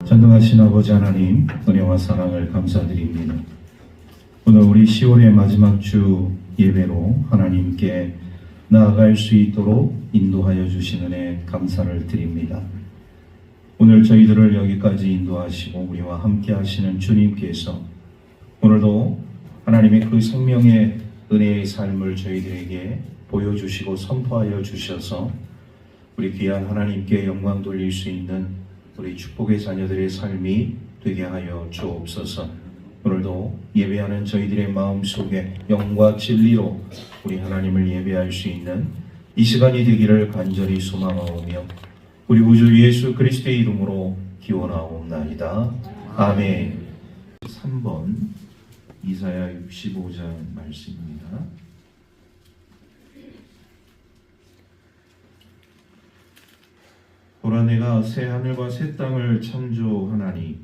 전능하신 아버지 하나님, 은혜와 사랑을 감사드립니다. 오늘 우리 10월의 마지막 주 예배로 하나님께 나아갈 수 있도록 인도하여 주신 은혜 감사를 드립니다. 오늘 저희들을 여기까지 인도하시고 우리와 함께 하시는 주님께서 오늘도 하나님의 그 생명의 은혜의 삶을 저희들에게 보여주시고 선포하여 주셔서 우리 귀한 하나님께 영광 돌릴 수 있는 우리 축복의 자녀들의 삶이 되게 하여 주옵소서. 오늘도 예배하는 저희들의 마음속에 영과 진리로 우리 하나님을 예배할 수 있는 이 시간이 되기를 간절히 소망하오며 우리 우주 예수 그리스도의 이름으로 기원하옵나이다. 아멘. 3번 이사야 65장 말씀입니다. 보라, 내가 새 하늘과 새 땅을 창조하나니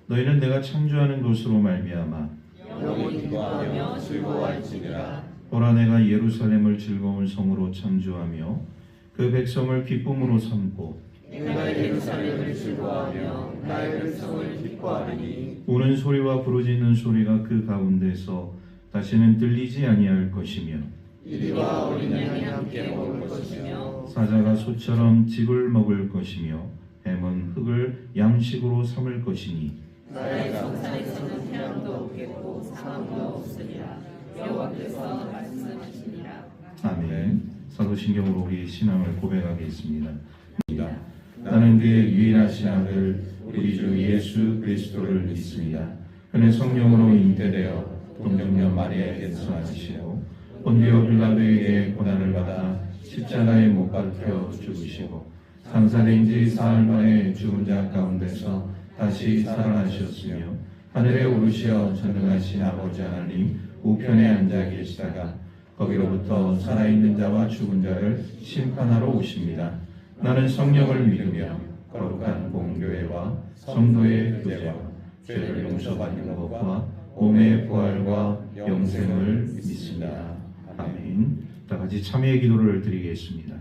너희는 내가 창조하는 것으로 말미암아 영원히 기뻐하며 즐거워할지니라. 보라, 내가 예루살렘을 즐거운 성으로 창조하며 그 백성을 기쁨으로 삼고 내가 예루살렘을 즐거워하며 나의 백성을 기뻐하리니 우는 소리와 부르짖는 소리가 그 가운데서 다시는 들리지 아니할 것이며 이리와 어린 양이 함께 먹을 것이며 사자가 소처럼 짚을 먹을 것이며 뱀은 흙을 양식으로 삼을 것이니 나의 성산에서는 태양도 없겠고 사망도 없으리라. 여호와께서 말씀하시니라. 아멘. 사도신경으로 우리 신앙을 고백하겠습니다. 나는 그의 유일하신 아들 우리 주 예수 그리스도를 믿습니다. 그는 성령으로 잉태되어 동정녀 마리아에게서 나시고 본디오 빌라도에게 고난을 받아 십자가에 못 박혀 죽으시고 장사된 지 사흘 만에 죽은 자 가운데서 다시 살아나셨으며 하늘에 오르시어 전능하신 아버지 하나님 우편에 앉아 계시다가 거기로부터 살아있는 자와 죽은 자를 심판하러 오십니다. 나는 성령을 믿으며 거룩한 공교회와 성도의 교제와 죄를 용서받는 것과 몸의 부활과 영생을 믿습니다. 아멘. 다 같이 참회의 기도를 드리겠습니다.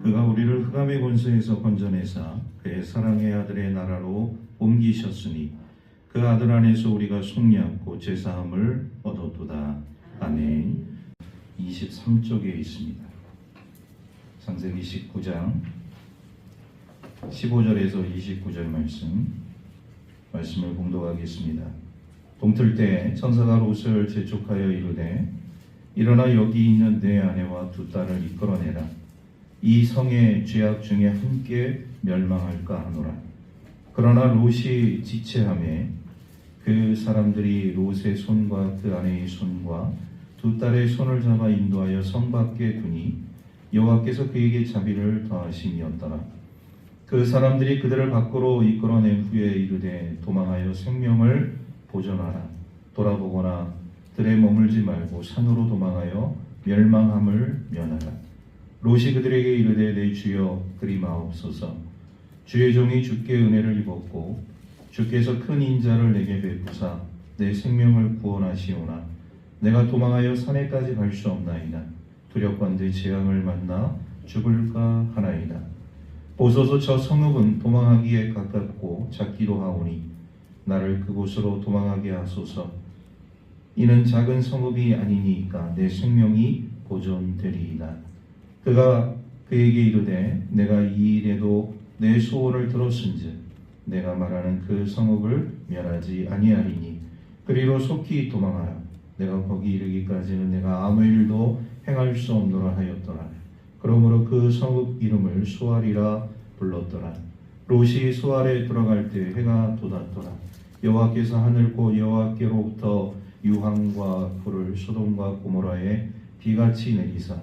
그가 우리를 흑암의 권세에서 건져내사 그의 사랑의 아들의 나라로 옮기셨으니 그 아들 안에서 우리가 속량고 제사함을 얻었도다. 아멘. 23쪽에 있습니다. 창세기 19장 15절에서 29절 말씀을 공독하겠습니다. 동틀 때 천사가 롯을 재촉하여 이르되 일어나 여기 있는 내 아내와 두 딸을 이끌어내라. 이 성의 죄악 중에 함께 멸망할까 하노라. 그러나 롯이 지체하매 그 사람들이 롯의 손과 그 아내의 손과 두 딸의 손을 잡아 인도하여 성 밖에 두니 여호와께서 그에게 자비를 더하심이었더라. 그 사람들이 그들을 밖으로 이끌어낸 후에 이르되 도망하여 생명을 보존하라. 돌아보거나 들에 머물지 말고 산으로 도망하여 멸망함을 면하라. 롯이 그들에게 이르되 내 주여 그리 마옵소서. 주의 종이 주께 은혜를 입었고 주께서 큰 인자를 내게 베푸사 내 생명을 구원하시오나 내가 도망하여 산에까지 갈 수 없나이다. 두렵건대 재앙을 만나 죽을까 하나이다. 보소서 저 성읍은 도망하기에 가깝고 작기도 하오니 나를 그곳으로 도망하게 하소서. 이는 작은 성읍이 아니니까 내 생명이 보존되리이다. 그가 그에게 이르되 내가 이 일에도 내 소원을 들었은즉 내가 말하는 그 성읍을 멸하지 아니하리니 그리로 속히 도망하라. 내가 거기 이르기까지는 내가 아무 일도 행할 수 없노라 하였더라. 그러므로 그 성 이름을 수알이라 불렀더라. 롯이 수알에 들어갈 때 해가 돋았더라. 여호와께서 하늘고 여호와께로부터 유황과 불을 소돔과 고모라에 비같이 내리사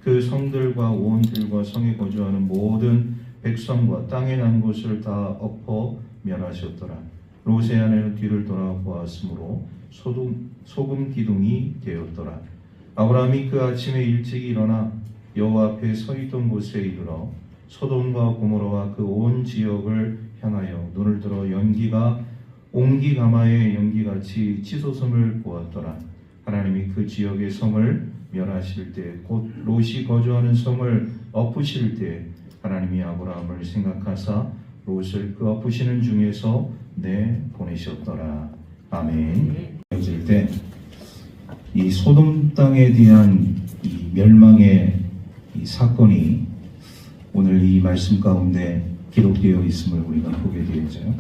그 성들과 온 들과 성에 거주하는 모든 백성과 땅에 난 곳을 다 엎어 멸하셨더라. 롯의 아내는 뒤를 돌아보았으므로 소금 기둥이 되었더라. 아브라함이 그 아침에 일찍 일어나 여호와 앞에 서 있던 곳에 이르러 소돔과 고모라와 그 온 지역을 향하여 눈을 들어 연기가 옹기 가마의 연기같이 치솟음을 보았더라. 하나님이 그 지역의 성을 멸하실 때 곧 롯이 거주하는 성을 엎으실 때 하나님이 아브라함을 생각하사 롯을 그 엎으시는 중에서 내보내셨더라. 아멘. 여길 때 이 소돔 땅에 대한 이 멸망의 이 사건이 오늘 이 말씀 가운데 기록되어 있음을 우리가 보게 되었죠.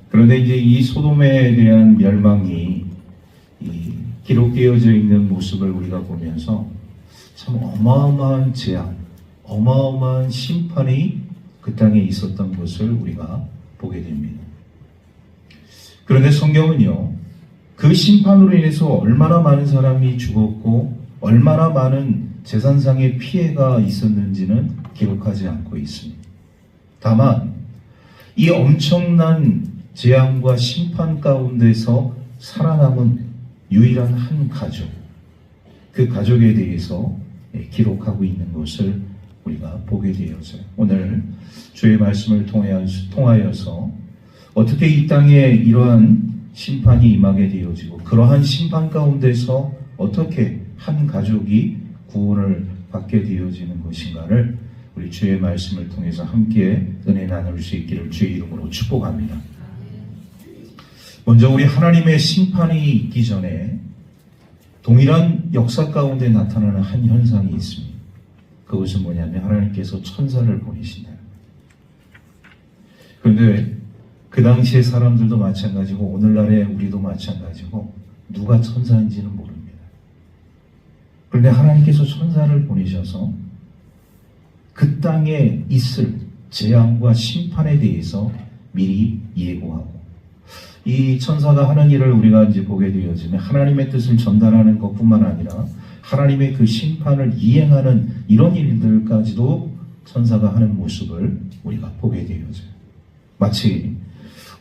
그런데 이제 이 소돔에 대한 멸망이 기록되어져 있는 모습을 우리가 보면서 참 어마어마한 재앙, 어마어마한 심판이 그 땅에 있었던 것을 우리가 보게 됩니다. 그런데 성경은요, 그 심판으로 인해서 얼마나 많은 사람이 죽었고 얼마나 많은 재산상의 피해가 있었는지는 기록하지 않고 있습니다. 다만 이 엄청난 재앙과 심판 가운데서 살아남은 유일한 한 가족, 그 가족에 대해서 기록하고 있는 것을 우리가 보게 되어서요. 오늘 주의 말씀을 통하여서 어떻게 이 땅에 이러한 심판이 임하게 되어지고 그러한 심판 가운데서 어떻게 한 가족이 구원을 받게 되어지는 것인가를 우리 주의 말씀을 통해서 함께 은혜 나눌 수 있기를 주의 이름으로 축복합니다. 먼저 우리 하나님의 심판이 있기 전에 동일한 역사 가운데 나타나는 한 현상이 있습니다. 그것은 뭐냐면 하나님께서 천사를 보내신다. 그런데 그 당시의 사람들도 마찬가지고 오늘날의 우리도 마찬가지고 누가 천사인지는 모릅니다. 그런데 하나님께서 천사를 보내셔서 그 땅에 있을 재앙과 심판에 대해서 미리 예고하고 이 천사가 하는 일을 우리가 이제 보게 되어지면 하나님의 뜻을 전달하는 것뿐만 아니라 하나님의 그 심판을 이행하는 이런 일들까지도 천사가 하는 모습을 우리가 보게 되어져요. 마치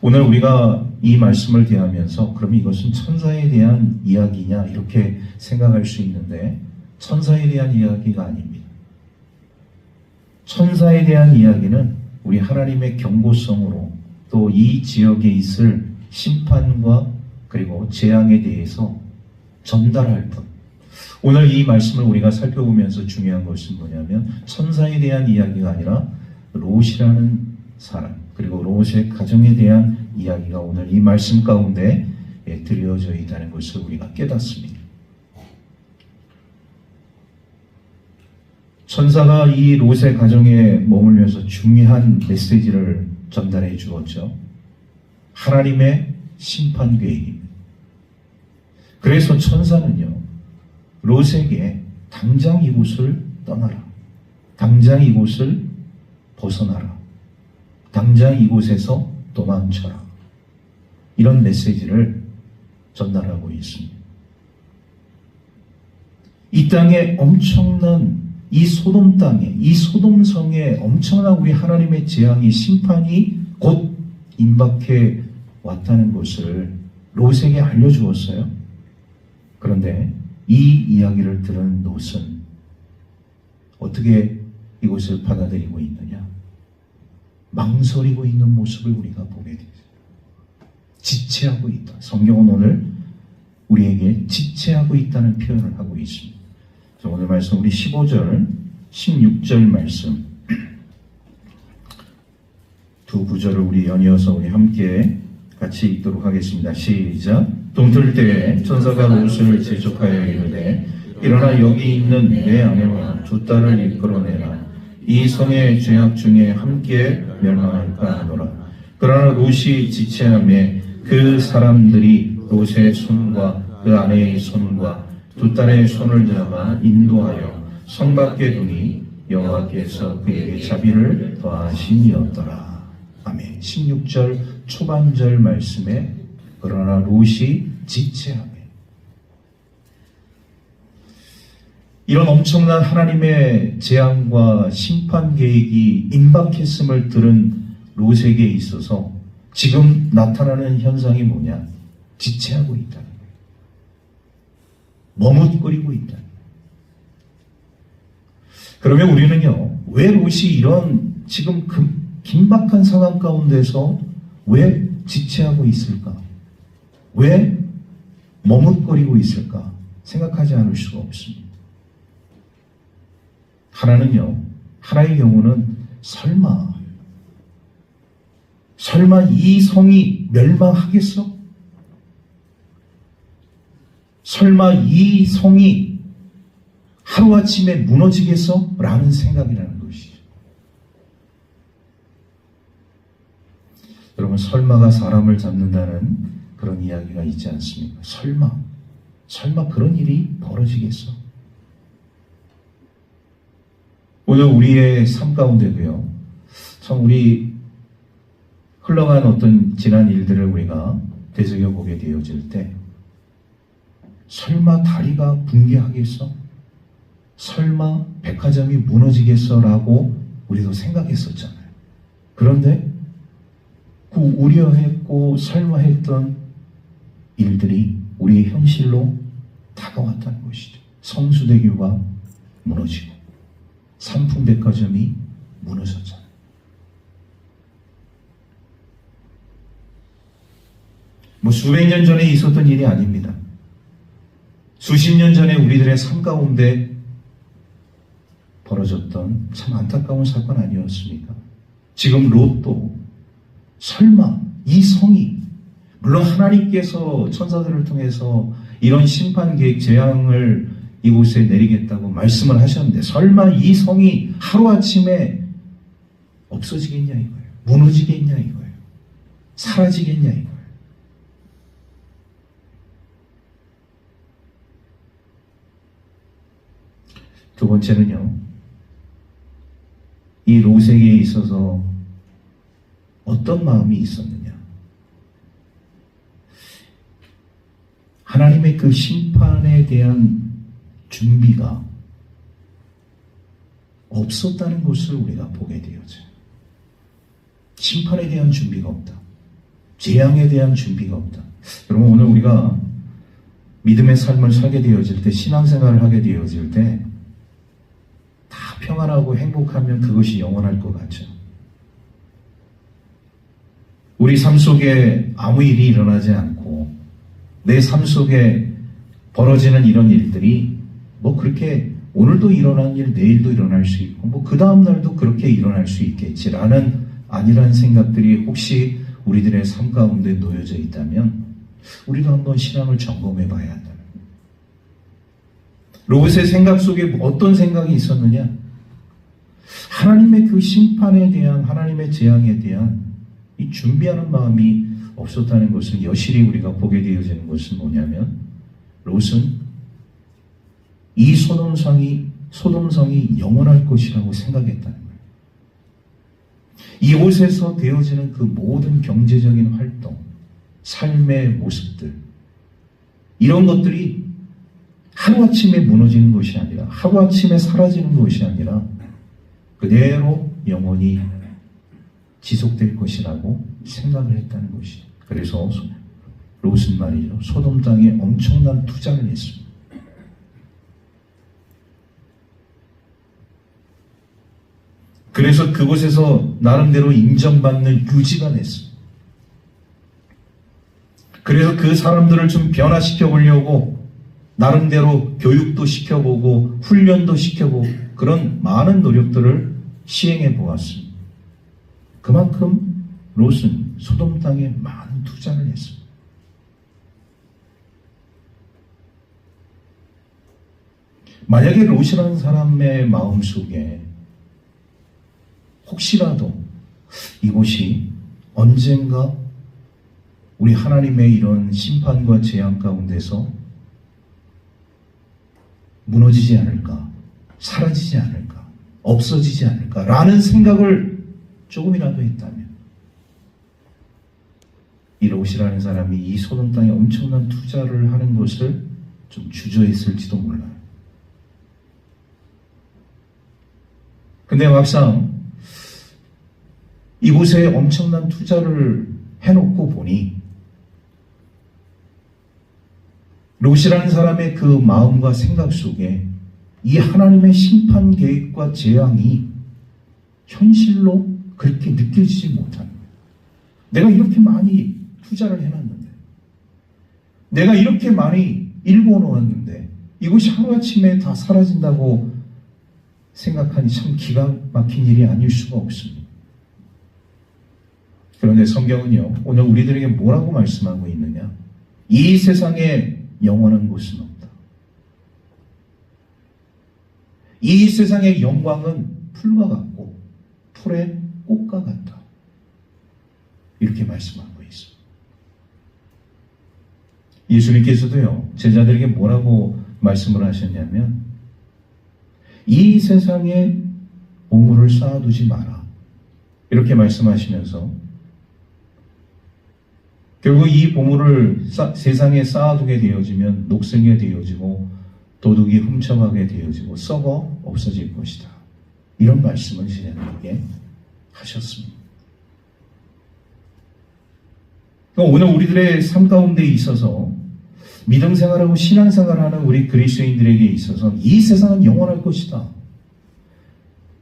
오늘 우리가 이 말씀을 대하면서 그럼 이것은 천사에 대한 이야기냐 이렇게 생각할 수 있는데 천사에 대한 이야기가 아닙니다. 천사에 대한 이야기는 우리 하나님의 경고성으로 또 이 지역에 있을 심판과 그리고 재앙에 대해서 전달할 것. 오늘 이 말씀을 우리가 살펴보면서 중요한 것은 뭐냐면 천사에 대한 이야기가 아니라 롯이라는 사람 그리고 롯의 가정에 대한 이야기가 오늘 이 말씀 가운데 드려져 있다는 것을 우리가 깨닫습니다. 천사가 이 롯의 가정에 머물면서 중요한 메시지를 전달해 주었죠. 하나님의 심판 계획입니다. 그래서 천사는요, 롯에게 당장 이곳을 떠나라. 당장 이곳을 벗어나라. 당장 이곳에서 도망쳐라. 이런 메시지를 전달하고 있습니다. 이 땅에 엄청난 이 소돔 땅에, 이 소돔성에 엄청난 우리 하나님의 재앙이 심판이 곧 임박해 왔다는 것을 롯에게 알려주었어요. 그런데 이 이야기를 들은 롯은 어떻게 이것을 받아들이고 있느냐? 망설이고 있는 모습을 우리가 보게 되죠. 지체하고 있다. 성경은 오늘 우리에게 지체하고 있다는 표현을 하고 있습니다. 오늘 말씀 우리 15절, 16절 말씀 두 구절을 우리 연이어서 우리 함께 같이 읽도록 하겠습니다. 시작. 동틀 때에 천사가 롯을 재촉하여 이르되 일어나 여기 있는 내 아내와 두 딸을 이끌어내라. 이 성의 죄악 중에 함께 멸망할까 하노라. 그러나 롯이 지체하매 그 사람들이 롯의 손과 그 아내의 손과 두 딸의 손을 잡아 인도하여 성 밖에 두니 여호와께서 그에게 자비를 더하시니었더라. 아멘. 16절 초반절 말씀에 그러나 롯이 지체하며, 이런 엄청난 하나님의 재앙과 심판 계획이 임박했음을 들은 롯에게 있어서 지금 나타나는 현상이 뭐냐? 지체하고 있다는 거예요. 머뭇거리고 있다는 거예요. 그러면 우리는요, 왜 롯이 이런 지금 긴박한 상황 가운데서 왜 지체하고 있을까? 왜 머뭇거리고 있을까? 생각하지 않을 수가 없습니다. 하나의 경우는 설마 이 성이 멸망하겠어? 설마 이 성이 하루아침에 무너지겠어? 라는 생각이라는 것이죠. 여러분, 설마가 사람을 잡는다는 그런 이야기가 있지 않습니까? 설마 그런 일이 벌어지겠어? 오늘 우리의 삶 가운데도요, 참 우리 흘러간 어떤 지난 일들을 우리가 되새겨보게 되어질 때, 설마 다리가 붕괴하겠어? 설마 백화점이 무너지겠어? 라고 우리도 생각했었잖아요. 그런데 그 우려했고 설마 했던 일들이 우리의 현실로 다가왔다는 것이죠. 성수대교가 무너지고 삼풍백화점이 무너졌잖아요. 수백 년 전에 있었던 일이 아닙니다. 수십 년 전에 우리들의 삶 가운데 벌어졌던 참 안타까운 사건 아니었습니까? 지금 롯도 설마 이 성이, 물론 하나님께서 천사들을 통해서 이런 심판 계획 재앙을 이곳에 내리겠다고 말씀을 하셨는데, 설마 이 성이 하루아침에 없어지겠냐 이거예요. 무너지겠냐 이거예요. 사라지겠냐 이거예요. 두 번째는요, 이 롯에게 있어서 어떤 마음이 있었느냐? 하나님의 그 심판에 대한 준비가 없었다는 것을 우리가 보게 되어져요. 심판에 대한 준비가 없다. 재앙에 대한 준비가 없다. 여러분, 오늘 우리가 믿음의 삶을 살게 되어질 때, 신앙생활을 하게 되어질 때, 다 평안하고 행복하면 그것이 영원할 것 같죠. 우리 삶 속에 아무 일이 일어나지 않고 내 삶 속에 벌어지는 이런 일들이 그렇게 오늘도 일어난 일 내일도 일어날 수 있고 그 다음 날도 그렇게 일어날 수 있겠지라는 아니란 생각들이 혹시 우리들의 삶 가운데 놓여져 있다면 우리도 한번 신앙을 점검해 봐야 한다. 롯의 생각 속에 어떤 생각이 있었느냐? 하나님의 그 심판에 대한, 하나님의 재앙에 대한 이 준비하는 마음이 없었다는 것은, 여실히 우리가 보게 되어지는 것은 뭐냐면, 롯은 이 소돔성이 영원할 것이라고 생각했다는 거예요. 이곳에서 되어지는 그 모든 경제적인 활동, 삶의 모습들, 이런 것들이 하루아침에 무너지는 것이 아니라, 하루아침에 사라지는 것이 아니라 그대로 영원히 지속될 것이라고 생각을 했다는 것이죠. 그래서 롯은 말이죠, 소돔 땅에 엄청난 투자를 했습니다. 그래서 그곳에서 나름대로 인정받는 유지가 됐습니다. 그래서 그 사람들을 좀 변화시켜 보려고 나름대로 교육도 시켜보고 훈련도 시켜보고 그런 많은 노력들을 시행해 보았습니다. 그만큼 롯은 소돔 땅에 많은 투자를 했습니다. 만약에 롯이라는 사람의 마음속에 혹시라도 이곳이 언젠가 우리 하나님의 이런 심판과 재앙 가운데서 무너지지 않을까, 사라지지 않을까, 없어지지 않을까라는 생각을 조금이라도 했다면 이 롯이라는 사람이 이 소돔 땅에 엄청난 투자를 하는 것을 좀 주저했을지도 몰라요. 근데 막상 이곳에 엄청난 투자를 해놓고 보니 롯이라는 사람의 그 마음과 생각 속에 이 하나님의 심판 계획과 재앙이 현실로 그렇게 느껴지지 못하는 거예요. 내가 이렇게 많이 투자를 해놨는데, 내가 이렇게 많이 일궈놓았는데 이것이 하루아침에 다 사라진다고 생각하니 참 기가 막힌 일이 아닐 수가 없습니다. 그런데 성경은요, 오늘 우리들에게 뭐라고 말씀하고 있느냐? 이 세상에 영원한 곳은 없다. 이 세상의 영광은 풀과 같고 풀의 꽃과 같다. 이렇게 말씀하고 있습니다. 예수님께서도요, 제자들에게 뭐라고 말씀을 하셨냐면, 이 세상에 보물을 쌓아두지 마라. 이렇게 말씀하시면서 결국 이 보물을 세상에 쌓아두게 되어지면 녹슬게 되어지고 도둑이 훔쳐가게 되어지고 썩어 없어질 것이다. 이런 말씀을 제자들에게 하셨습니다. 오늘 우리들의 삶 가운데 있어서 믿음 생활하고 신앙 생활하는 우리 그리스도인들에게 있어서 이 세상은 영원할 것이다.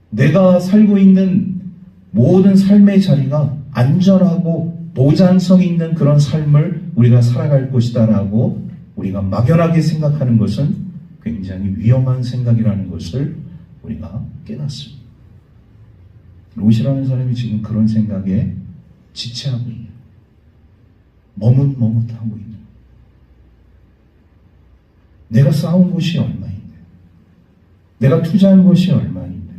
내가 살고 있는 모든 삶의 자리가 안전하고 보장성 있는 그런 삶을 우리가 살아갈 것이다 라고 우리가 막연하게 생각하는 것은 굉장히 위험한 생각이라는 것을 우리가 깨닫습니다. 롯이라는 사람이 지금 그런 생각에 지체하고 있는, 머뭇머뭇하고 있는, 내가 쌓은 것이 얼마인데, 내가 투자한 것이 얼마인데,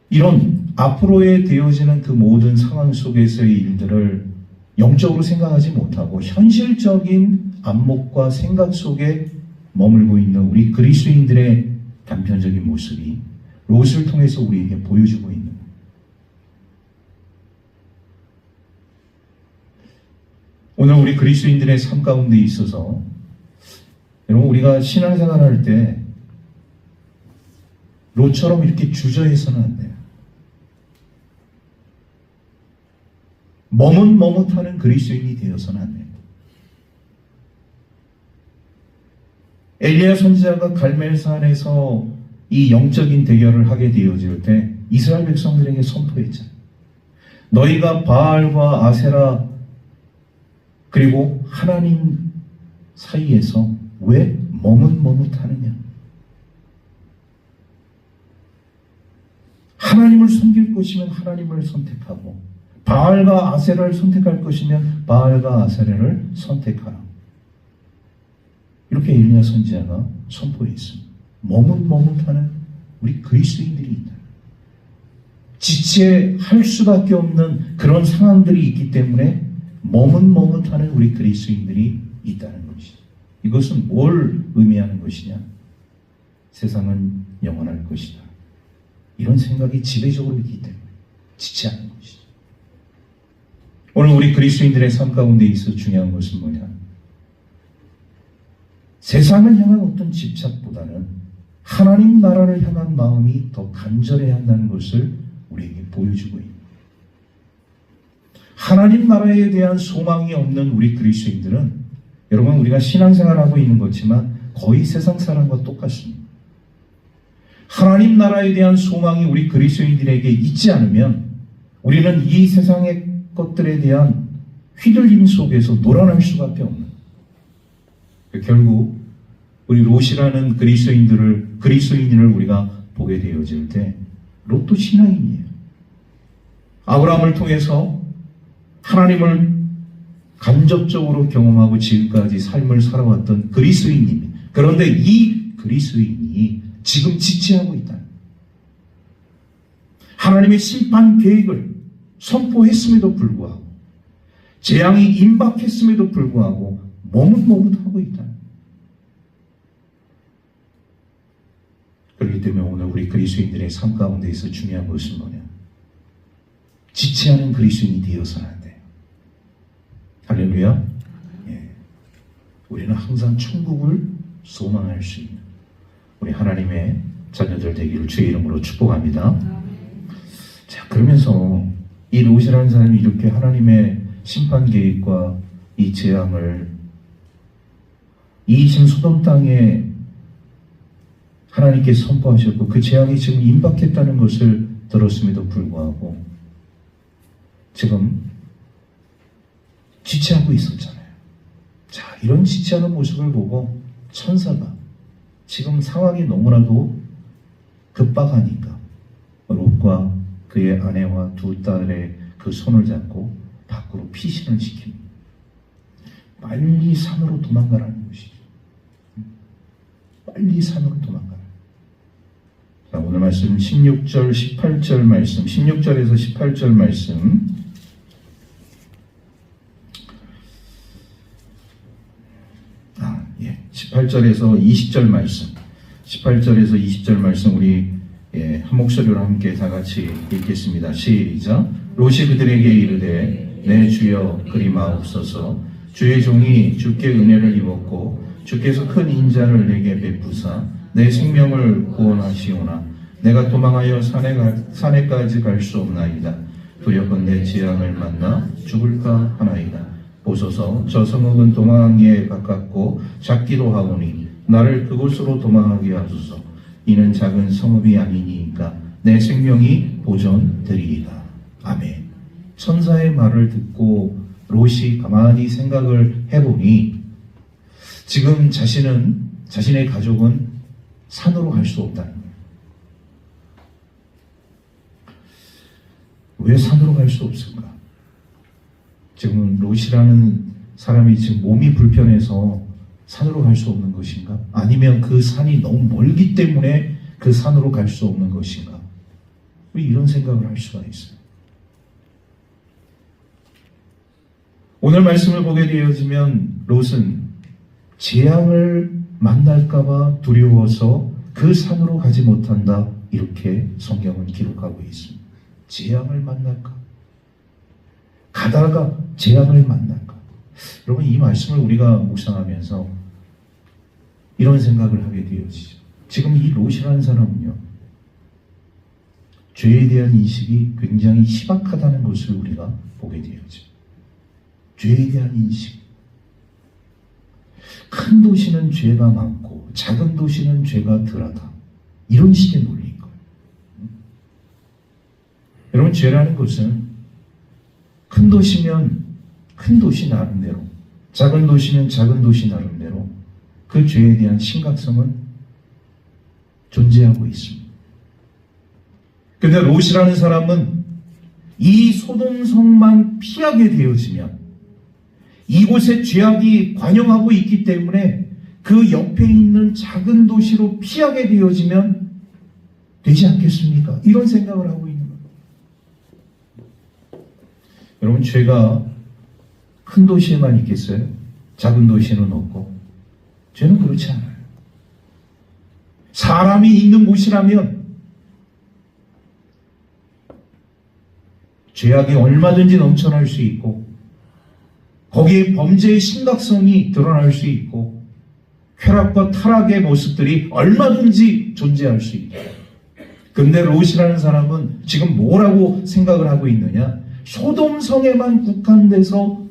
이런 앞으로에 되어지는 그 모든 상황 속에서의 일들을 영적으로 생각하지 못하고 현실적인 안목과 생각 속에 머물고 있는 우리 그리스도인들의 단편적인 모습이 롯을 통해서 우리에게 보여주고 있는 거예요. 오늘 우리 그리스도인들의 삶 가운데 있어서 여러분, 우리가 신앙생활할 때 롯처럼 이렇게 주저해서는 안 돼요. 머뭇머뭇하는 그리스도인이 되어서는 안 됩니다. 엘리야 선지자가 갈멜산에서 이 영적인 대결을 하게 되어질 때 이스라엘 백성들에게 선포했잖아요. 너희가 바알과 아세라 그리고 하나님 사이에서 왜 머뭇머뭇하느냐? 하나님을 섬길 것이면 하나님을 선택하고 바알과 아세라를 선택할 것이면 바알과 아세라를 선택하라. 이렇게 엘리야 선지자가 선포했습니다. 머뭇머뭇하는 우리 그리스도인들이 있다. 지체할 수밖에 없는 그런 상황들이 있기 때문에 머뭇머뭇하는 우리 그리스도인들이 있다는 것이죠. 이것은 뭘 의미하는 것이냐? 세상은 영원할 것이다. 이런 생각이 지배적으로 있기 때문에 지체하는 것이죠. 오늘 우리 그리스도인들의 삶 가운데 있어 중요한 것은 뭐냐? 세상을 향한 어떤 집착보다는 하나님 나라를 향한 마음이 더 간절해야 한다는 것을 우리에게 보여주고 있습니다. 하나님 나라에 대한 소망이 없는 우리 그리스도인들은 여러분, 우리가 신앙생활하고 있는 것지만 거의 세상 사람과 똑같습니다. 하나님 나라에 대한 소망이 우리 그리스도인들에게 있지 않으면 우리는 이 세상의 것들에 대한 휘둘림 속에서 놀아날 수밖에 없는, 결국 우리 롯이라는 그리스도인을 우리가 보게 되어질 때 롯도 신앙인이에요. 아브라함을 통해서 하나님을 간접적으로 경험하고 지금까지 삶을 살아왔던 그리스도인입니다. 그런데 이 그리스도인이 지금 지체하고 있다. 하나님의 심판 계획을 선포했음에도 불구하고, 재앙이 임박했음에도 불구하고 머뭇머뭇하고 있다. 그렇기 때문에 오늘 우리 그리스도인들의 삶 가운데에서 중요한 것은 뭐냐? 지체하는 그리스도인이 되어서는 안 돼요. 할렐루야. 예. 우리는 항상 천국을 소망할 수 있는 우리 하나님의 자녀들 되기를 주의 이름으로 축복합니다. 자, 그러면서 이 롯이라는 사람이 이렇게 하나님의 심판 계획과 이 재앙을 이 지금 소돔 땅에 하나님께 선포하셨고 그 재앙이 지금 임박했다는 것을 들었음에도 불구하고 지금 지체하고 있었잖아요. 자, 이런 지체하는 모습을 보고 천사가 지금 상황이 너무나도 급박하니까 롯과 그의 아내와 두 딸의 그 손을 잡고 밖으로 피신을 시킵니다. 빨리 산으로 도망가라는 것이죠. 빨리 산으로 도망가라. 자, 오늘 말씀 16절, 18절 말씀, 16절에서 18절 말씀. 아, 예. 18절에서 20절 말씀. 18절에서 20절 말씀 우리 한 목소리로 함께 다 같이 읽겠습니다. 시작. 롯이 그들에게 이르되 내 주여 그리 마옵소서. 주의 종이 주께 은혜를 입었고 주께서 큰 인자를 내게 베푸사 내 생명을 구원하시오나 내가 도망하여 산에까지 갈 수 없나이다. 두렵건대 재앙을 만나 죽을까 하나이다. 보소서 저 성읍은 도망하기에 가깝고 작기도 하오니 나를 그곳으로 도망하게 하소서. 이는 작은 성읍이 아니니까 내 생명이 보존되리이다. 아멘. 천사의 말을 듣고 롯이 가만히 생각을 해보니 지금 자신의 가족은 산으로 갈 수 없다는 거예요. 왜 산으로 갈 수 없을까? 지금 롯이라는 사람이 지금 몸이 불편해서 산으로 갈 수 없는 것인가? 아니면 그 산이 너무 멀기 때문에 그 산으로 갈 수 없는 것인가? 왜 이런 생각을 할 수가 있어요? 오늘 말씀을 보게 되어지면 롯은 재앙을 만날까봐 두려워서 그 산으로 가지 못한다. 이렇게 성경은 기록하고 있습니다. 재앙을 만날까? 가다가 재앙을 만날까? 여러분 이 말씀을 우리가 묵상하면서 이런 생각을 하게 되어지죠. 지금 이 롯이라는 사람은요. 죄에 대한 인식이 굉장히 희박하다는 것을 우리가 보게 되어지죠. 죄에 대한 인식. 큰 도시는 죄가 많고 작은 도시는 죄가 덜하다. 이런 식의 논리인 거예요. 여러분 죄라는 것은 큰 도시면 큰 도시 나름대로 작은 도시면 작은 도시 나름대로 그 죄에 대한 심각성은 존재하고 있습니다. 그런데 롯이라는 사람은 이 소돔성만 피하게 되어지면 이곳에 죄악이 관영하고 있기 때문에 그 옆에 있는 작은 도시로 피하게 되어지면 되지 않겠습니까? 이런 생각을 하고 있는 거예요. 여러분 죄가 큰 도시에만 있겠어요? 작은 도시는 없고 죄는 그렇지 않아요. 사람이 있는 곳이라면 죄악이 얼마든지 넘쳐날 수 있고 거기에 범죄의 심각성이 드러날 수 있고 쾌락과 타락의 모습들이 얼마든지 존재할 수 있고 근데 롯이라는 사람은 지금 뭐라고 생각을 하고 있느냐? 소돔성에만 국한돼서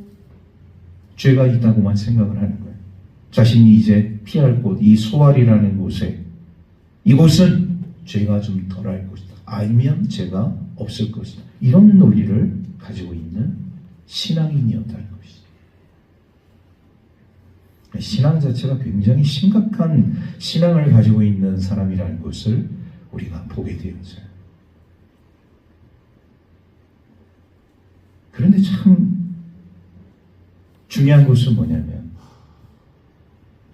죄가 있다고만 생각을 하는 거예요. 자신이 이제 피할 곳, 이 소알이라는 곳에 이곳은 죄가 좀 덜할 것이다. 아니면 죄가 없을 것이다. 이런 논리를 가지고 있는 신앙인이었다는 것이죠. 신앙 자체가 굉장히 심각한 신앙을 가지고 있는 사람이라는 것을 우리가 보게 되어져요. 그런데 참 중요한 것은 뭐냐면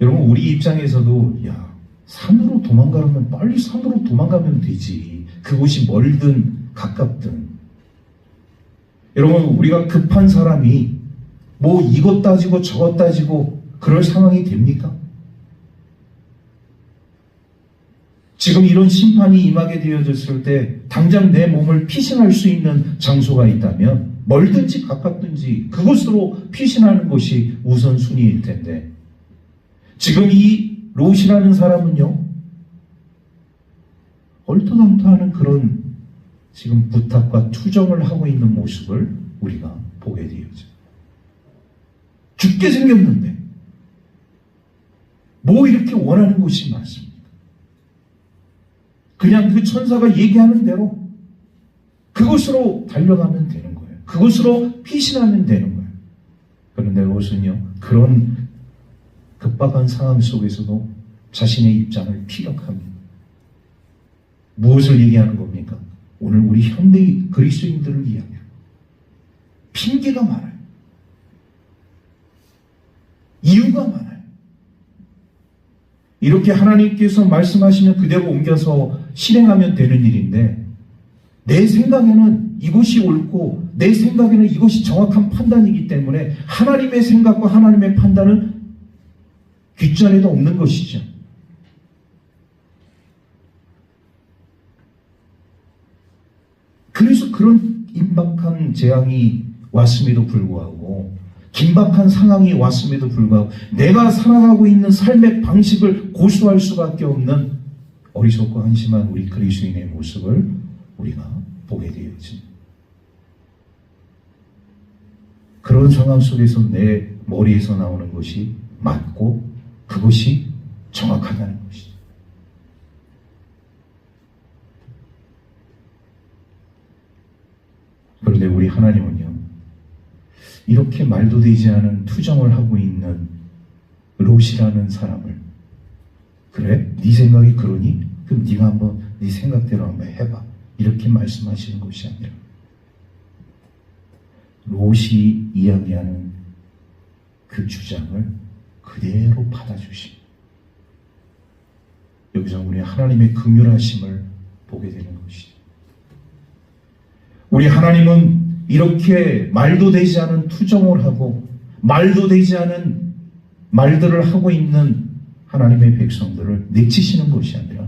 여러분 우리 입장에서도 야 산으로 도망가려면 빨리 산으로 도망가면 되지. 그곳이 멀든 가깝든. 여러분 우리가 급한 사람이 뭐 이것 따지고 저것 따지고 그럴 상황이 됩니까? 지금 이런 심판이 임하게 되어졌을 때 당장 내 몸을 피신할 수 있는 장소가 있다면 멀든지 가깝든지 그곳으로 피신하는 것이 우선순위일 텐데 지금 이 롯이라는 사람은요 얼토당토하는 그런 지금 부탁과 투정을 하고 있는 모습을 우리가 보게 되어져. 죽게 생겼는데 뭐 이렇게 원하는 것이 많습니까? 그냥 그 천사가 얘기하는 대로 그곳으로 달려가면 되는 거예요. 그곳으로 피신하면 되는 거예요. 그런데 롯은요 그런 급박한 상황 속에서도 자신의 입장을 피력합니다. 무엇을 얘기하는 겁니까? 오늘 우리 현대 그리스도인들을 이야기해요. 핑계가 많아요. 이유가 많아요. 이렇게 하나님께서 말씀하시면 그대로 옮겨서 실행하면 되는 일인데 내 생각에는 이것이 옳고 내 생각에는 이것이 정확한 판단이기 때문에 하나님의 생각과 하나님의 판단은 귓전에도 없는 것이죠. 그래서 그런 임박한 재앙이 왔음에도 불구하고 긴박한 상황이 왔음에도 불구하고 내가 살아가고 있는 삶의 방식을 고수할 수밖에 없는 어리석고 한심한 우리 그리스도인의 모습을 우리가 보게 되어집니다. 그런 상황 속에서 내 머리에서 나오는 것이 맞고 그것이 정확하다는 것이죠. 그런데 우리 하나님은요 이렇게 말도 되지 않은 투정을 하고 있는 롯이라는 사람을 그래? 네 생각이 그러니? 그럼 네가 한번 네 생각대로 한번 해봐 이렇게 말씀하시는 것이 아니라 롯이 이야기하는 그 주장을 그대로 받아주십니다. 여기서 우리 하나님의 긍휼하심을 보게 되는 것이죠. 우리 하나님은 이렇게 말도 되지 않은 투정을 하고 말도 되지 않은 말들을 하고 있는 하나님의 백성들을 내치시는 것이 아니라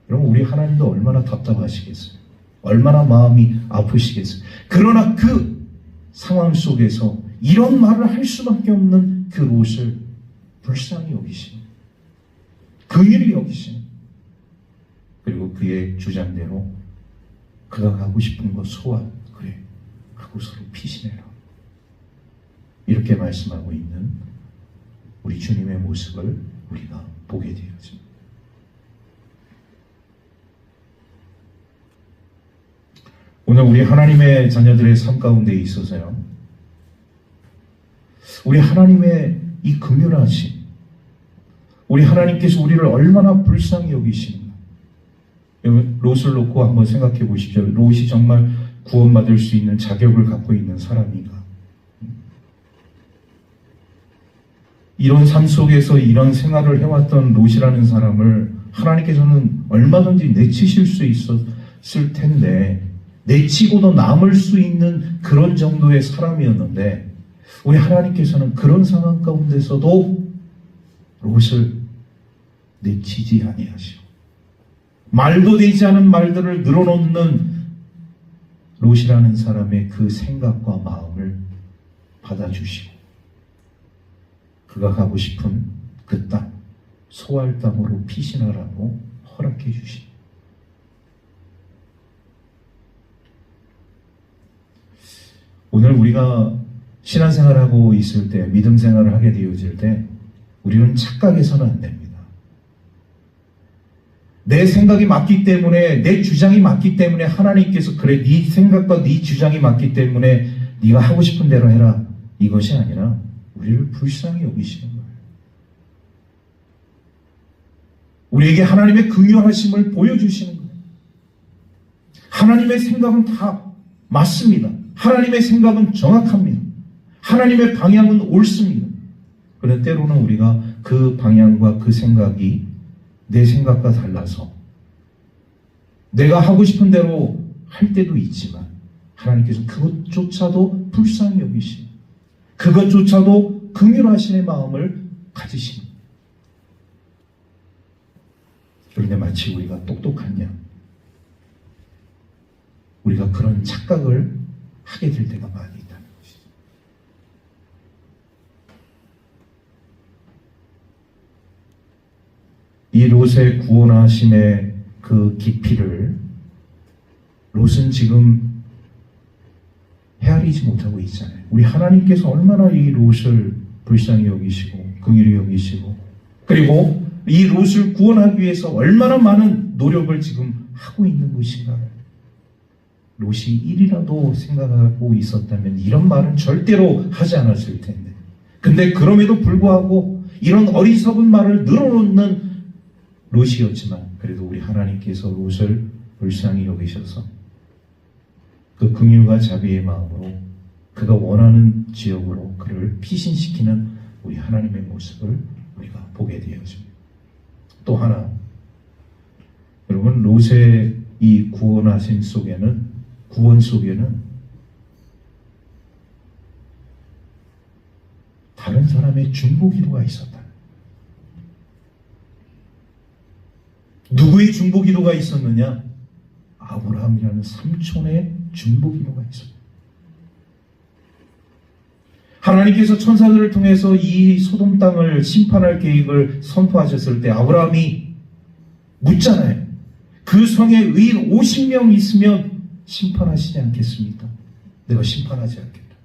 여러분 우리 하나님도 얼마나 답답하시겠어요. 얼마나 마음이 아프시겠어요. 그러나 그 상황 속에서 이런 말을 할 수밖에 없는 그 롯을 불쌍히 여기시는 긍휼히 여기시는 그리고 그의 주장대로 그가 가고 싶은 것 소원 그래 그곳으로 피신해라 이렇게 말씀하고 있는 우리 주님의 모습을 우리가 보게 되어집니다. 오늘 우리 하나님의 자녀들의 삶 가운데 있어서요 우리 하나님의 이 긍휼하심 우리 하나님께서 우리를 얼마나 불쌍히 여기시는가 롯을 놓고 한번 생각해 보십시오. 롯이 정말 구원받을 수 있는 자격을 갖고 있는 사람인가? 이런 삶 속에서 이런 생활을 해왔던 롯이라는 사람을 하나님께서는 얼마든지 내치실 수 있었을 텐데 내치고도 남을 수 있는 그런 정도의 사람이었는데 우리 하나님께서는 그런 상황 가운데서도 롯을 내치지 아니하시고 말도 되지 않은 말들을 늘어놓는 롯이라는 사람의 그 생각과 마음을 받아주시고 그가 가고 싶은 그 땅, 소알 땅으로 피신하라고 허락해 주시고 오늘 우리가 신앙생활하고 있을 때 믿음 생활을 하게 되어질 때 우리는 착각해서는 안 됩니다. 내 생각이 맞기 때문에 내 주장이 맞기 때문에 하나님께서 그래 네 생각과 네 주장이 맞기 때문에 네가 하고 싶은 대로 해라 이것이 아니라 우리를 불쌍히 여기시는 거예요. 우리에게 하나님의 긍휼하심을 보여주시는 거예요. 하나님의 생각은 다 맞습니다. 하나님의 생각은 정확합니다. 하나님의 방향은 옳습니다. 그런데 때로는 우리가 그 방향과 그 생각이 내 생각과 달라서 내가 하고 싶은 대로 할 때도 있지만 하나님께서 그것조차도 불쌍히 여기시고 그것조차도 긍휼하심의 마음을 가지십니다. 그런데 마치 우리가 똑똑한 양, 우리가 그런 착각을 하게 될 때가 많이 있다는 것이죠. 이 롯의 구원하심의 그 깊이를 롯은 지금 헤아리지 못하고 있잖아요. 우리 하나님께서 얼마나 이 롯을 불쌍히 여기시고 긍휼히 여기시고, 그리고 이 롯을 구원하기 위해서 얼마나 많은 노력을 지금 하고 있는 것인가를 롯이 일이라도 생각하고 있었다면 이런 말은 절대로 하지 않았을 텐데, 근데 그럼에도 불구하고 이런 어리석은 말을 늘어놓는 롯이었지만 그래도 우리 하나님께서 롯을 불쌍히 여기셔서 그 긍휼과 자비의 마음으로 그가 원하는 지역으로 그를 피신시키는 우리 하나님의 모습을 우리가 보게 되어집니다. 또 하나, 여러분, 롯의 이 구원 속에는 다른 사람의 중보기도가 있었다. 누구의 중보기도가 있었느냐? 아브라함이라는 삼촌의 중보기도가 있었다. 하나님께서 천사들을 통해서 이 소돔 땅을 심판할 계획을 선포하셨을 때 아브라함이 묻잖아요. 그 성에 의인 50명 있으면 심판하시지 않겠습니까? 내가 심판하지 않겠다.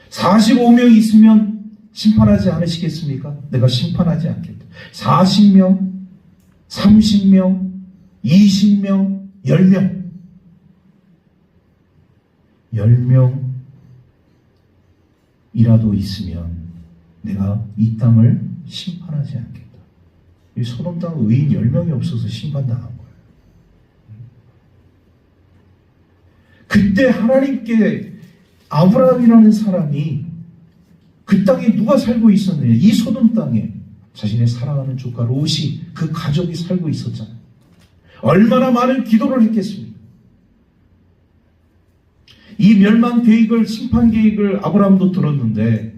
45명 있으면 심판하지 않으시겠습니까? 내가 심판하지 않겠다. 40명, 30명, 20명, 10명. 10명이라도 있으면 내가 이 땅을 심판하지 않겠다. 이 소돔 땅 의인 10명이 없어서 심판당한 거예요. 그때 하나님께 아브라함이라는 사람이 그 땅에 누가 살고 있었느냐? 이 소돔 땅에 자신의 사랑하는 조카 롯이, 그 가족이 살고 있었잖아요. 얼마나 많은 기도를 했겠습니까? 이 멸망 계획을, 심판 계획을 아브라함도 들었는데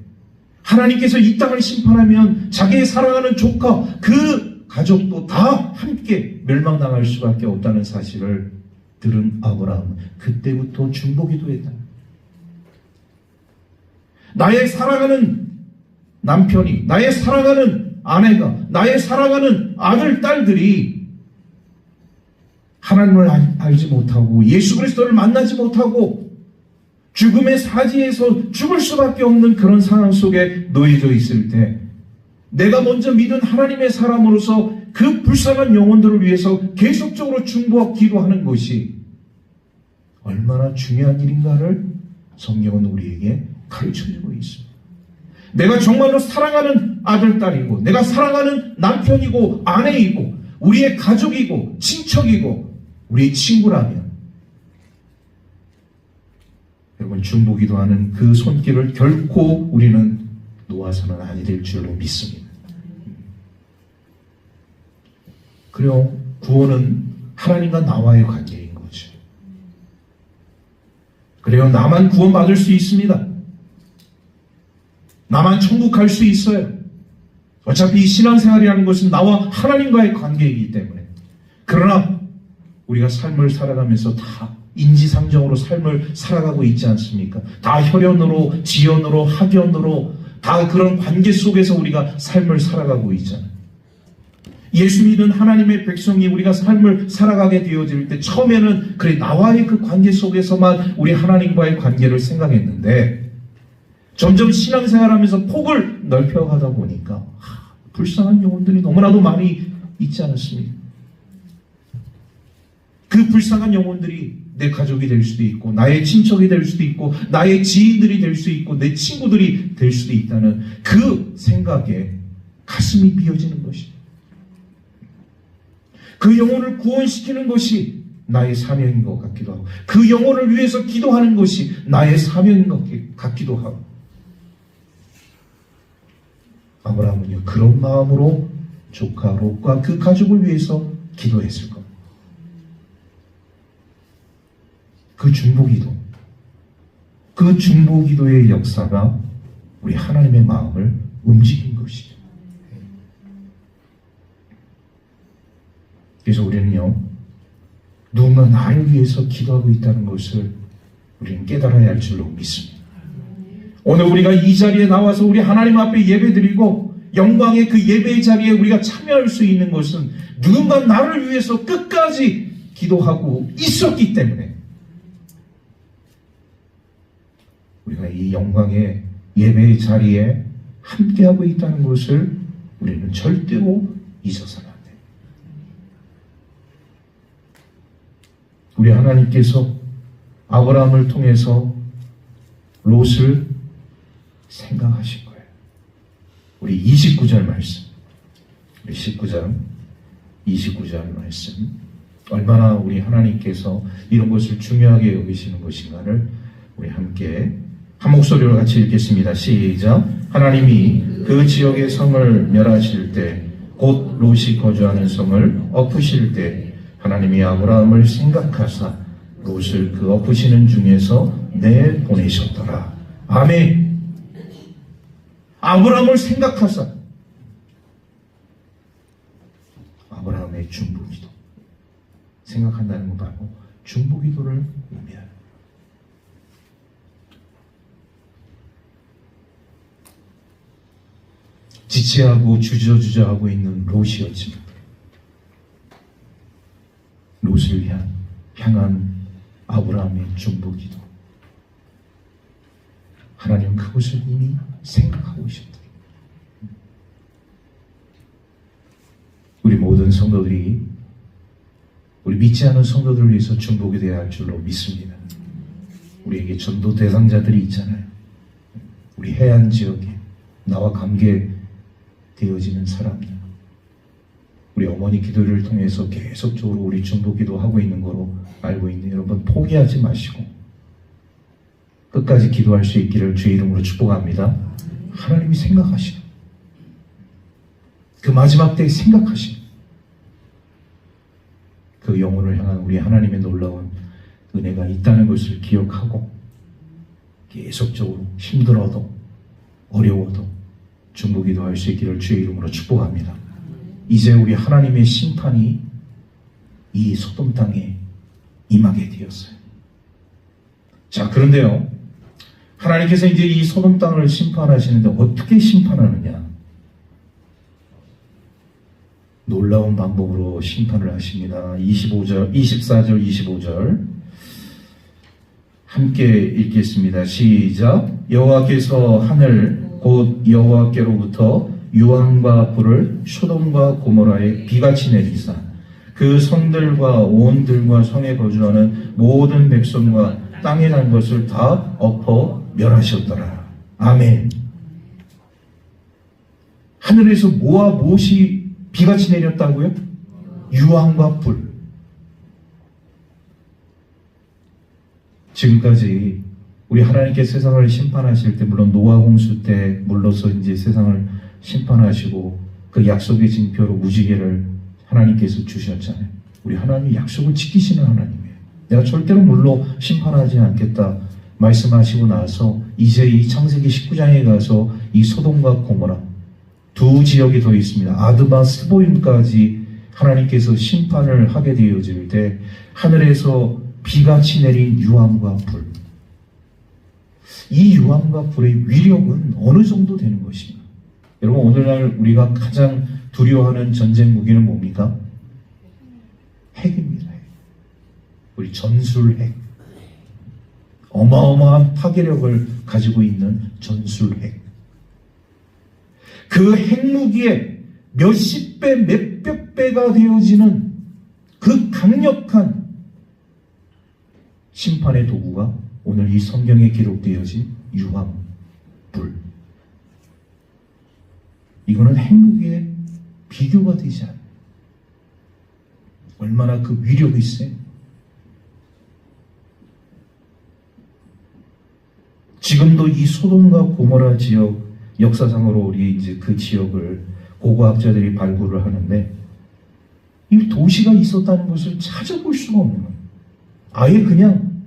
하나님께서 이 땅을 심판하면 자기의 사랑하는 조카, 그 가족도 다 함께 멸망당할 수밖에 없다는 사실을 들은 아브라함은 그때부터 중보기도했다. 나의 사랑하는 남편이, 나의 사랑하는 아내가, 나의 사랑하는 아들, 딸들이 하나님을 알지 못하고 예수 그리스도를 만나지 못하고 죽음의 사지에서 죽을 수밖에 없는 그런 상황 속에 놓여져 있을 때 내가 먼저 믿은 하나님의 사람으로서 그 불쌍한 영혼들을 위해서 계속적으로 중보하고 기도하는 것이 얼마나 중요한 일인가를 성경은 우리에게 가르쳐주고 있습니다. 내가 정말로 사랑하는 아들, 딸이고 내가 사랑하는 남편이고 아내이고 우리의 가족이고 친척이고 우리의 친구라면 여러분, 중보기도하는 그 손길을 결코 우리는 놓아서는 아니 될 줄로 믿습니다. 그리고 구원은 하나님과 나와의 관계인 거죠. 그래요, 나만 구원받을 수 있습니다. 나만 천국 갈 수 있어요. 어차피 이 신앙생활이라는 것은 나와 하나님과의 관계이기 때문에. 그러나 우리가 삶을 살아가면서 다 인지상정으로 삶을 살아가고 있지 않습니까? 다 혈연으로, 지연으로, 학연으로 다 그런 관계 속에서 우리가 삶을 살아가고 있잖아요. 예수 믿은 하나님의 백성이 우리가 삶을 살아가게 되어질 때 처음에는 그래 나와의 그 관계 속에서만 우리 하나님과의 관계를 생각했는데 점점 신앙생활하면서 폭을 넓혀가다 보니까 불쌍한 영혼들이 너무나도 많이 있지 않았습니까? 그 불쌍한 영혼들이 내 가족이 될 수도 있고 나의 친척이 될 수도 있고 나의 지인들이 될 수 있고 내 친구들이 될 수도 있다는 그 생각에 가슴이 비어지는 것이죠. 그 영혼을 구원시키는 것이 나의 사명인 것 같기도 하고 그 영혼을 위해서 기도하는 것이 나의 사명인 것 같기도 하고 아브라함은요 그런 마음으로 조카 롯과 그 가족을 위해서 기도했을 겁니다. 그 중보기도의 역사가 우리 하나님의 마음을 움직인 것이죠. 누군가 나를 위해서 기도하고 있다는 것을 우리는 깨달아야 할 줄로 믿습니다. 오늘 우리가 이 자리에 나와서 우리 하나님 앞에 예배드리고 영광의 그 예배의 자리에 우리가 참여할 수 있는 것은 누군가 나를 위해서 끝까지 기도하고 있었기 때문에 우리가 이 영광의 예배의 자리에 함께하고 있다는 것을 우리는 절대로 잊어서는 안 돼요. 우리 하나님께서 아브라함을 통해서 롯을 생각하신 거예요. 우리 29절 말씀, 우리 19장 29절 말씀, 얼마나 우리 하나님께서 이런 것을 중요하게 여기시는 것인가를 우리 함께 한 목소리로 같이 읽겠습니다. 시작. 하나님이 그 지역의 성을 멸하실 때, 곧 롯이 거주하는 성을 엎으실 때 하나님이 아브라함을 생각하사 롯을 그 엎으시는 중에서 내보내셨더라. 아멘. 아브라함을 생각하사, 아브라함의 중보기도, 생각한다는 건 바로 중보기도를 의미하는. 지체하고 주저주저하고 있는 롯이었지만 롯을 향한 아브라함의 중보기도, 하나님은 그것을 이미 생각하고 계셨다. 우리 모든 성도들이, 우리 믿지 않은 성도들을 위해서 중보기 되어야 할 줄로 믿습니다. 우리에게 전도 대상자들이 있잖아요. 우리 해안 지역에 나와 관계되어지는 사람들, 우리 어머니 기도를 통해서 계속적으로 우리 중보기도 하고 있는 거로 알고 있는데, 여러분 포기하지 마시고 끝까지 기도할 수 있기를 주의 이름으로 축복합니다. 하나님이 생각하시는, 그 마지막 때에 생각하시는 그 영혼을 향한 우리 하나님의 놀라운 은혜가 있다는 것을 기억하고 계속적으로 힘들어도 어려워도 중보기도 할 수 있기를 주의 이름으로 축복합니다. 이제 우리 하나님의 심판이 이 소돔 땅에 임하게 되었어요. 자, 그런데요, 하나님께서 이제 이 소돔 땅을 심판하시는데 어떻게 심판하느냐? 놀라운 방법으로 심판을 하십니다. 24절, 25절 함께 읽겠습니다. 시작. 여호와께서 하늘 곧 여호와께로부터 유황과 불을 소돔과 고모라에 비같이 내리사 그 성들과 온 들과 성에 거주하는 모든 백성과 땅에 난 것을 다 엎어 멸하셨더라. 아멘. 하늘에서 뭐와 무엇이 비같이 내렸다고요? 유황과 불. 지금까지 우리 하나님께 세상을 심판하실 때, 물론 노아 홍수 때 물러서 이제 세상을 심판하시고 그 약속의 징표로 무지개를 하나님께서 주셨잖아요. 우리 하나님이 약속을 지키시는 하나님이에요. 내가 절대로 물로 심판하지 않겠다 말씀하시고 나서 이제 이 창세기 19장에 가서 이 소돔과 고모라 두 지역이 더 있습니다. 아드마 스보임까지 하나님께서 심판을 하게 되어질 때 하늘에서 비같이 내린 유황과 불, 이 유황과 불의 위력은 어느 정도 되는 것인가? 여러분, 오늘날 우리가 가장 두려워하는 전쟁 무기는 뭡니까? 핵입니다. 우리 전술핵, 어마어마한 파괴력을 가지고 있는 전술핵. 그 핵무기에 몇십 배, 몇백 배가 되어지는 그 강력한 심판의 도구가 오늘 이 성경에 기록되어진 유황, 불. 이거는 핵무기에 비교가 되지 않아요. 얼마나 그 위력이 세요. 지금도 이 소돔과 고모라 지역, 역사상으로 우리 이제 그 지역을 고고학자들이 발굴을 하는데 이 도시가 있었다는 것을 찾아볼 수가 없는 거예요. 아예 그냥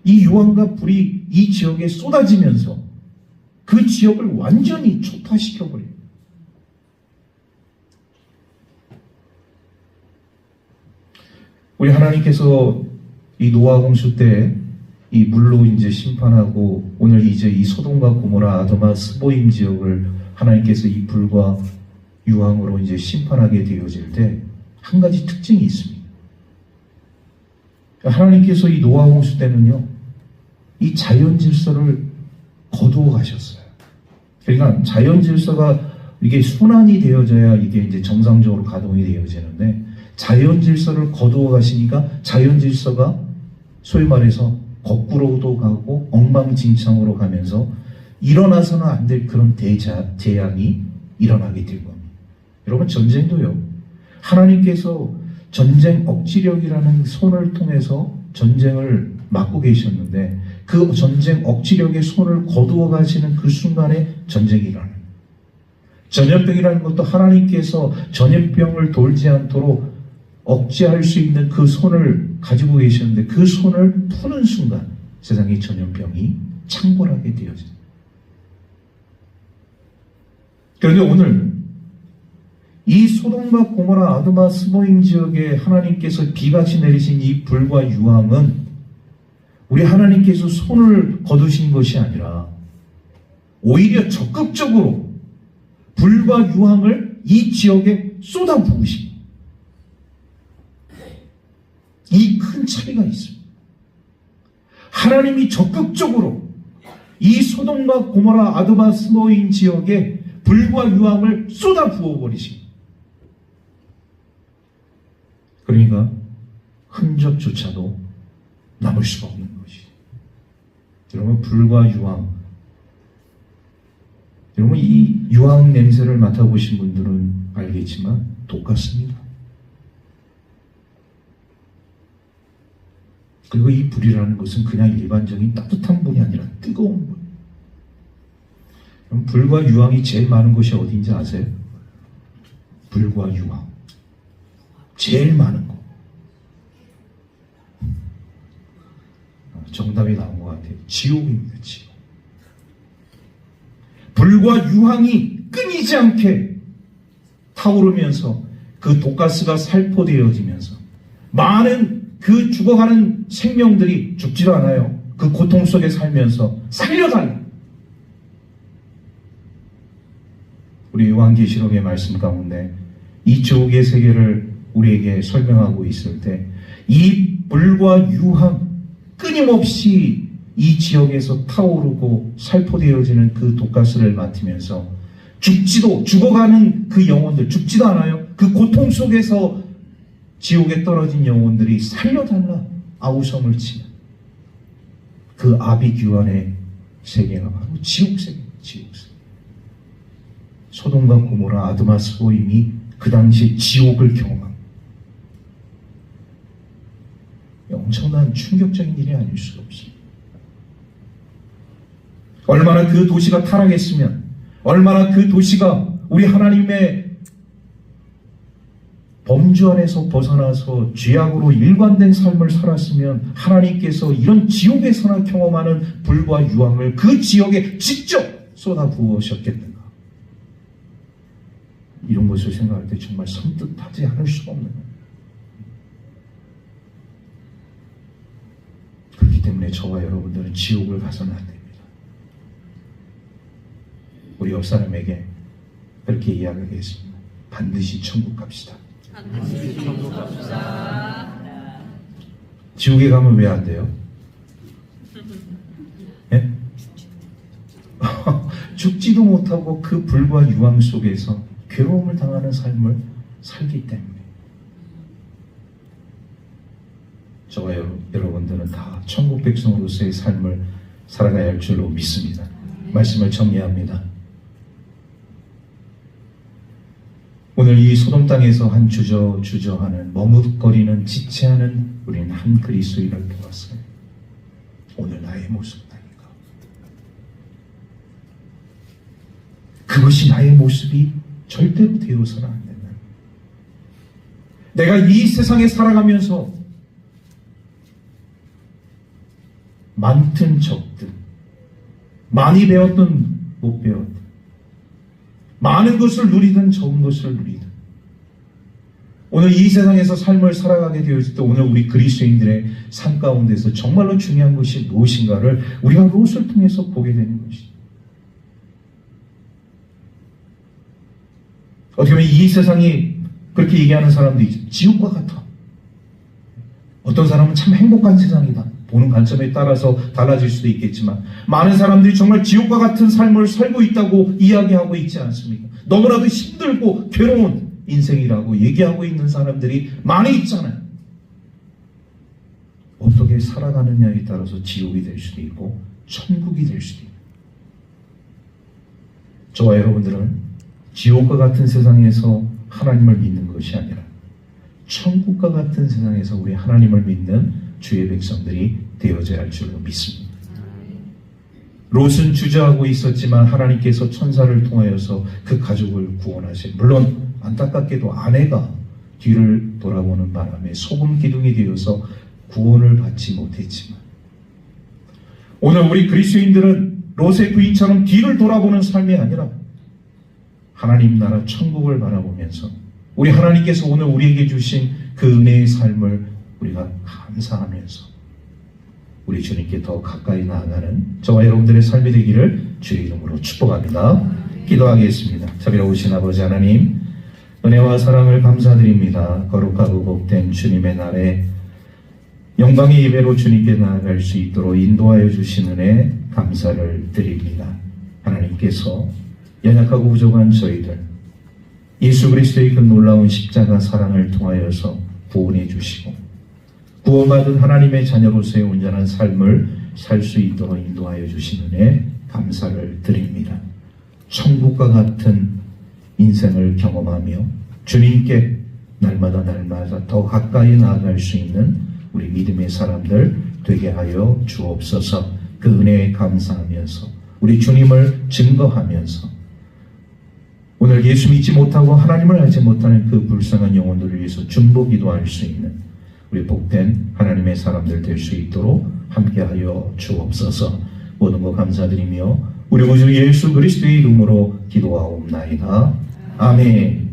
이 유황과 불이 이 지역에 쏟아지면서 그 지역을 완전히 초토화시켜버려요. 우리 하나님께서 이 노아 홍수 때 이 물로 이제 심판하고 오늘 이제 이 소돔과 고모라, 아도마, 스보임 지역을 하나님께서 이 불과 유황으로 이제 심판하게 되어질 때 한 가지 특징이 있습니다. 하나님께서 이 노아 홍수 때는요, 이 자연 질서를 거두어 가셨어요. 그러니까 자연 질서가 이게 순환이 되어져야 이게 이제 정상적으로 가동이 되어지는데, 자연 질서를 거두어 가시니까 자연 질서가 소위 말해서 거꾸로도 가고 엉망진창으로 가면서 일어나서는 안 될 그런 재앙이 일어나게 된 겁니다. 여러분, 전쟁도요, 하나님께서 전쟁 억지력이라는 손을 통해서 전쟁을 막고 계셨는데, 그 전쟁 억지력의 손을 거두어 가시는 그 순간에 전쟁이 일어나요. 전염병이라는 것도 하나님께서 전염병을 돌지 않도록 억제할 수 있는 그 손을 가지고 계셨는데, 그 손을 푸는 순간 세상의 전염병이 창궐하게 되어집니다. 그런데 오늘 이 소돔과 고모라, 아도마, 스보임 지역에 하나님께서 비같이 내리신 이 불과 유황은 우리 하나님께서 손을 거두신 것이 아니라 오히려 적극적으로 불과 유황을 이 지역에 쏟아부으신, 이 큰 차이가 있습니다. 하나님이 적극적으로 이 소돔과 고모라, 아도마, 스보임 지역에 불과 유황을 쏟아 부어버리십니다. 그러니까 흔적조차도 남을 수가 없는 것이죠. 여러분, 불과 유황, 여러분 이 유황 냄새를 맡아보신 분들은 알겠지만 똑같습니다. 그리고 이 불이라는 것은 그냥 일반적인 따뜻한 불이 아니라 뜨거운 불. 그럼 불과 유황이 제일 많은 곳이 어디인지 아세요? 불과 유황 제일 많은 곳. 정답이 나온 것 같아요. 지옥입니다. 지옥. 불과 유황이 끊이지 않게 타오르면서 그 독가스가 살포되어지면서 많은 그 죽어가는 생명들이 죽지도 않아요. 그 고통 속에 살면서 살려달라. 우리 요한계시록의 말씀 가운데 이 지옥의 세계를 우리에게 설명하고 있을 때 이 불과 유황 끊임없이 이 지역에서 타오르고 살포되어지는 그 독가스를 맡으면서 죽어가는 그 영혼들, 죽지도 않아요. 그 고통 속에서 지옥에 떨어진 영혼들이 살려달라 아우성을 치는 그 아비규환의 세계가 바로 지옥세계입니다. 지옥세계. 소돔과 고모라, 아도마, 스보임이 그 당시 지옥을 경험한 엄청난 충격적인 일이 아닐 수가 없습니다. 얼마나 그 도시가 타락했으면, 얼마나 그 도시가 우리 하나님의 범주 안에서 벗어나서 죄악으로 일관된 삶을 살았으면 하나님께서 이런 지옥에서나 경험하는 불과 유황을 그 지역에 직접 쏟아 부으셨겠는가. 이런 것을 생각할 때 정말 섬뜩하지 않을 수가 없는 거예요. 그렇기 때문에 저와 여러분들은 지옥을 가서는 안 됩니다. 우리 옆 사람에게 그렇게 이야기하겠습니다. 반드시 천국 갑시다. 반드시 천국 갑시다. 지옥에 가면 왜 안 돼요? 예? 죽지도 못하고 그 불과 유황 속에서 괴로움을 당하는 삶을 살기 때문에 저와 여러분들은 다 천국 백성으로서의 삶을 살아가야 할 줄로 믿습니다. 말씀을 정리합니다. 오늘 이 소돔 땅에서 한 주저하는 머뭇거리는 지체하는 우리는 한 그리스도인을 보았어요. 오늘 나의 모습은 아닌가. 그것이 나의 모습이 절대로 되어서는 안 된다. 내가 이 세상에 살아가면서 많든 적든, 많이 배웠든 못 배웠든, 많은 것을 누리든 적은 것을 누리든, 오늘 이 세상에서 삶을 살아가게 되었을 때 오늘 우리 그리스도인들의 삶 가운데서 정말로 중요한 것이 무엇인가를 우리가 롯을 통해서 보게 되는 것이죠. 어떻게 보면 이 세상이 그렇게 얘기하는 사람도 있죠. 지옥과 같아. 어떤 사람은 참 행복한 세상이다. 보는 관점에 따라서 달라질 수도 있겠지만 많은 사람들이 정말 지옥과 같은 삶을 살고 있다고 이야기하고 있지 않습니까? 너무나도 힘들고 괴로운 인생이라고 얘기하고 있는 사람들이 많이 있잖아요. 어떻게 살아가느냐에 따라서 지옥이 될 수도 있고 천국이 될 수도 있고, 저와 여러분들은 지옥과 같은 세상에서 하나님을 믿는 것이 아니라 천국과 같은 세상에서 우리 하나님을 믿는 주의 백성들이 되어져야 할 줄로 믿습니다. 롯은 주저하고 있었지만 하나님께서 천사를 통하여서 그 가족을 구원하신, 물론 안타깝게도 아내가 뒤를 돌아보는 바람에 소금 기둥이 되어서 구원을 받지 못했지만, 오늘 우리 그리스도인들은 롯의 부인처럼 뒤를 돌아보는 삶이 아니라 하나님 나라 천국을 바라보면서 우리 하나님께서 오늘 우리에게 주신 그 은혜의 삶을 우리가 감사하면서 우리 주님께 더 가까이 나아가는 저와 여러분들의 삶이 되기를 주의 이름으로 축복합니다. 기도하겠습니다. 자비로우신 아버지 하나님, 은혜와 사랑을 감사드립니다. 거룩하고 복된 주님의 날에 영광의 예배로 주님께 나아갈 수 있도록 인도하여 주신 은혜 감사를 드립니다. 하나님께서 연약하고 부족한 저희들, 예수 그리스도의 그 놀라운 십자가 사랑을 통하여서 구원해 주시고 구원받은 하나님의 자녀로서의 온전한 삶을 살 수 있도록 인도하여 주신 은혜 감사를 드립니다. 천국과 같은 인생을 경험하며 주님께 날마다 더 가까이 나아갈 수 있는 우리 믿음의 사람들 되게 하여 주옵소서. 그 은혜에 감사하면서 우리 주님을 증거하면서 오늘 예수 믿지 못하고 하나님을 알지 못하는 그 불쌍한 영혼들을 위해서 중보기도 할 수 있는 우리 복된 하나님의 사람들 될 수 있도록 함께하여 주옵소서. 모든 것 감사드리며 우리 구주 예수 그리스도의 이름으로 기도하옵나이다. 아멘.